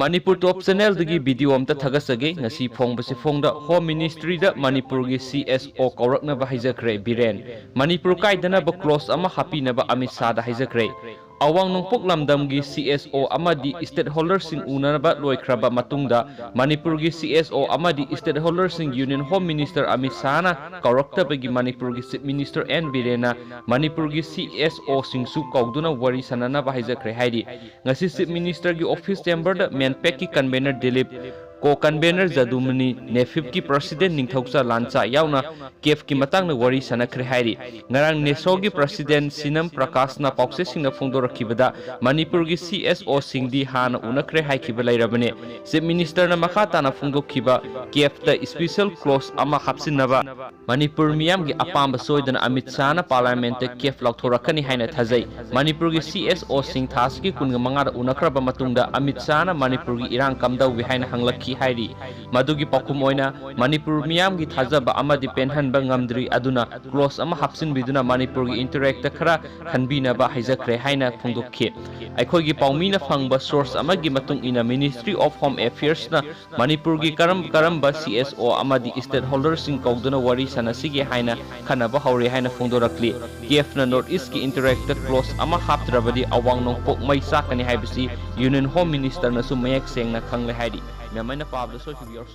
Manipur Top Channel dagi video amta thagasage ngasi phongbase phongda Home Ministry da Manipur gi CSO kaurakna ba haijakre Biren Manipur kaidana ba close ama happy na ba Amit Shah da haijakre Awang nongpok lamdam gi CSO amadi stakeholder sing unaba loikraba matungda Manipur gi CSO amadi stakeholder sing Union Home Minister Amit Shah na kaurakta bagi Manipur gi Chief Minister N Birena Manipur gi CSO sing su kauduna wari sanana ba haijakre haidi ngasi Chief Minister gi office chamber da Manpack ki convener Dilip co-convener Jadumani NEFIP ki president Ningthaucha Lancha yauna KEF ki matang na wari sanakre hairi ngarang NESO gi president Sinam Prakash na paukse sing na phongdorakibada Manipur gi CSO singdi hana unakre haikiba lairabane Chief Minister na makata na phongdokkiba KEF ta special clause ama hapsinnaba Manipur miyam gi apamba soidana Amit Shah na parliament ta KEF lauthorakani haina thajai Manipur gi CSO sing thas gi kunga mangara unakraba matungda Amit Shah na Manipur gi irang kamdaw wi haina hanglakhi hairi madugi pakum oina Manipur miyam gi thajaba amadi penhan ba ngamdri aduna close ama hapsin biduna Manipur gi interact khara khanbina ba haijakre haina phongdokhi aikhoi gi paumina phangba source ama gi matung ina Ministry of Home Affairs na Manipur gi karam ba CSO amadi stakeholder sing kauduna wari sanasigi haina khanaba hauri haina phongdorakli KEF na North East ki interact close ama haptrabadi awang nongpok mai sakani haibisi Union Home Minister na su mayak seng na khangle haidi Namanya Pablo so if you are